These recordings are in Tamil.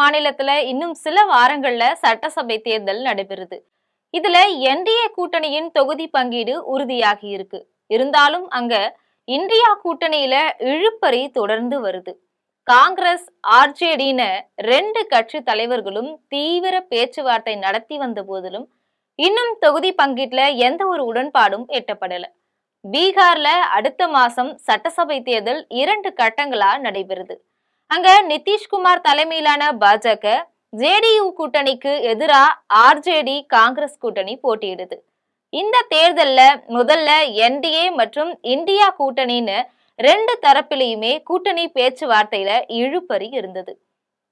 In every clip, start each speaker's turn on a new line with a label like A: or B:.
A: மாநிலத்துல இன்னும் சில வாரங்கள்ல சட்டசபை தேர்தல் நடைபெறுது. இதுல என்டிஏ கூட்டணியின் தொகுதி பங்கீடு உறுதியாகி இருக்கு. இருந்தாலும் அங்க இந்தியா கூட்டணியில இழுபறி தொடர்ந்து வருது. காங்கிரஸ், ஆர்ஜேடின்னு 2 கட்சி தலைவர்களும் தீவிர பேச்சுவார்த்தை நடத்தி வந்த போதிலும் இன்னும் தொகுதி பங்கீட்டுல எந்த ஒரு உடன்பாடும் எட்டப்படல. பீகார்ல அடுத்த மாசம் சட்டசபை தேர்தல் 2 கட்டங்களா நடைபெறுது. அங்க நிதிஷ்குமார் தலைமையிலான பாஜக, ஜேடியு கூட்டணிக்கு எதிரா ஆர்ஜேடி, காங்கிரஸ் கூட்டணி போட்டியிடுது. இந்த தேர்தல்ல முதல்ல என்டிஏ மற்றும் இந்தியா கூட்டணின்னு 2 தரப்பிலையுமே கூட்டணி பேச்சுவார்த்தையில இழுபறி இருந்தது.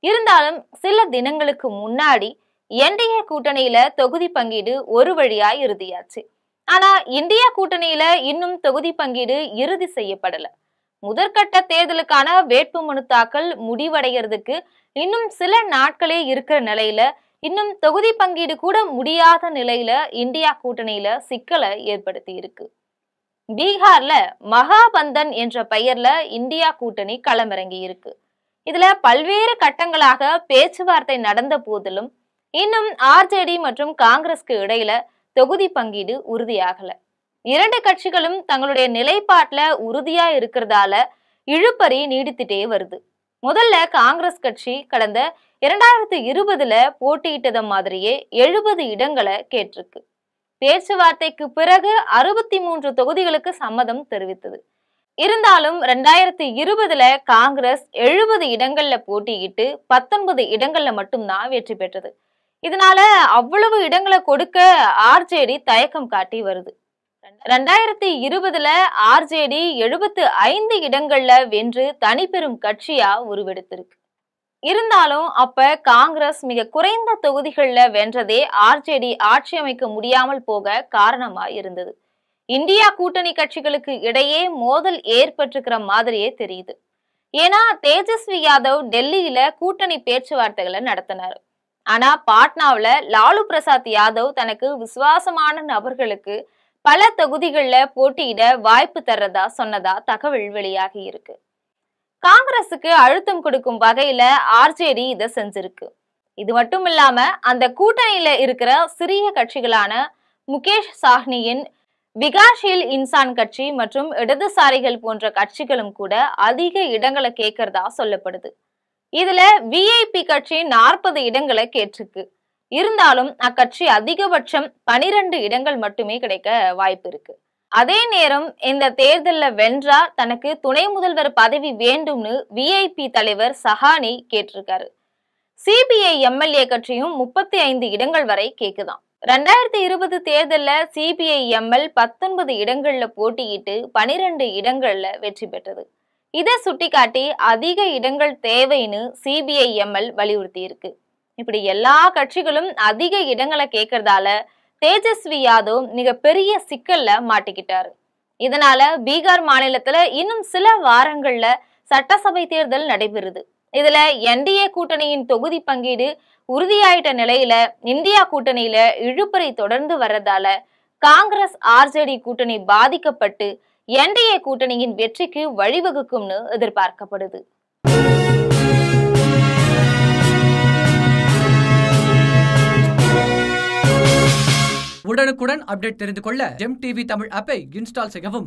A: இருந்தாலும் சில தினங்களுக்கு முன்னாடி என்டிஏ கூட்டணியில தொகுதி பங்கீடு ஒரு வழியா இறுதியாச்சு. ஆனா இந்தியா கூட்டணியில இன்னும் தொகுதி பங்கீடு இறுதி செய்யப்படல. முதற்கட்ட தேர்தலுக்கான வேட்புமனு தாக்கல் முடிவடைகிறதுக்கு இன்னும் சில நாட்களே இருக்கிற நிலையில இன்னும் தொகுதி பங்கீடு கூட முடியாத நிலையில இந்தியா கூட்டணியில சிக்கலை ஏற்படுத்தி இருக்கு. பீகார்ல மகாபந்தன் என்ற பெயர்ல இந்தியா கூட்டணி களமிறங்கி இருக்கு. இதுல பல்வேறு கட்டங்களாக பேச்சுவார்த்தை நடந்த போதிலும் இன்னும் ஆர்ஜேடி மற்றும் காங்கிரஸ்க்கு இடையில தொகுதி பங்கீடு உறுதியாகல. 2 கட்சிகளும் தங்களுடைய நிலைப்பாட்டுல உறுதியா இருக்கிறதால இழுபறி நீடித்துட்டே வருது. முதல்ல காங்கிரஸ் கட்சி கடந்த 2020ல போட்டியிட்டத மாதிரியே 70 இடங்களை கேட்டிருக்கு. பேச்சுவார்த்தைக்கு பிறகு 63 தொகுதிகளுக்கு சம்மதம் தெரிவித்தது. இருந்தாலும் 2020ல காங்கிரஸ் 70 இடங்கள்ல போட்டியிட்டு 19 இடங்கள்ல மட்டும்தான் வெற்றி பெற்றது. இதனால அவ்வளவு இடங்களை கொடுக்க ஆர்ஜேடி தயக்கம் காட்டி வருது. 2020ல ஆர்ஜேடி 75 இடங்கள்ல வென்று தனிப்பெரும் கட்சியா உருவெடுத்திருக்கு. இருந்தாலும் அப்ப காங்கிரஸ் மிக குறைந்த தொகுதிகள்ல வென்றதே ஆர்ஜேடி ஆட்சி அமைக்க முடியாமல் போக காரணமா இருந்தது. இந்தியா கூட்டணி கட்சிகளுக்கு இடையே மோதல் ஏற்பட்டிருக்கிற மாதிரியே தெரியுது. ஏன்னா தேஜஸ்வி யாதவ் டெல்லியில கூட்டணி பேச்சுவார்த்தைகளை நடத்தினாரு. ஆனா பாட்னாவுல லாலு பிரசாத் யாதவ் தனக்கு விசுவாசமான நபர்களுக்கு பல தொகுதிகள்ல போட்டியிட வாய்ப்பு தர்றதா சொன்னதா தகவல் வெளியாகி இருக்கு. காங்கிரசுக்கு அழுத்தம் கொடுக்கும் வகையில ஆர்ஜேடி இதை செஞ்சிருக்கு. இது மட்டும் இல்லாம அந்த கூட்டணியில இருக்கிற சிறிய கட்சிகளான முகேஷ் சாஹ்னியின் விகாஷீல் இன்சான் கட்சி மற்றும் இடதுசாரிகள் போன்ற கட்சிகளும் கூட அதிக இடங்களை கேட்கறதா சொல்லப்படுது. இதுல விஐபி கட்சி 40 இடங்களை கேட்டிருக்கு. இருந்தாலும் அக்கட்சி அதிகபட்சம் 12 இடங்கள் மட்டுமே கிடைக்க வாய்ப்பு இருக்கு. அதே நேரம் இந்த தேர்தல்ல வென்றா தனக்கு துணை முதல்வர் பதவி வேண்டும்னு விஐபி தலைவர் சஹானி கேட்டிருக்காரு. சிபிஐ எம்எல்ஏ கட்சியும் 35 இடங்கள் வரை கேக்குதாம். 2020 தேர்தல்ல சிபிஐ எம்எல் 19 இடங்கள்ல போட்டியிட்டு 12 இடங்கள்ல வெற்றி பெற்றது. இதை சுட்டிக்காட்டி அதிக இடங்கள் தேவைன்னு சிபிஐ எம்எல் வலியுறுத்தி இருக்கு. இப்படி எல்லா கட்சிகளும் அதிக இடங்களை கேட்கறதால தேஜஸ்வி யாதவ் மிகப்பெரிய சிக்கல்ல மாட்டிக்கிட்டாரு. இதனால பீகார் மாநிலத்துல இன்னும் சில வாரங்கள்ல சட்டசபை தேர்தல் நடைபெறுது. இதுல என்டிஏ கூட்டணியின் தொகுதி பங்கீடு உறுதியாயிட்ட நிலையில இந்தியா கூட்டணியில இழுபறி தொடர்ந்து வர்றதால காங்கிரஸ், ஆர்ஜேடி கூட்டணி பாதிக்கப்பட்டு என்டிஏ கூட்டணியின் வெற்றிக்கு வழிவகுக்கும்னு எதிர்பார்க்கப்படுது.
B: உடனுக்குடன் அப்டேட் தெரிந்து கொள்ள ஜெம் டிவி தமிழ் ஆப்பை இன்ஸ்டால் செய்யவும்.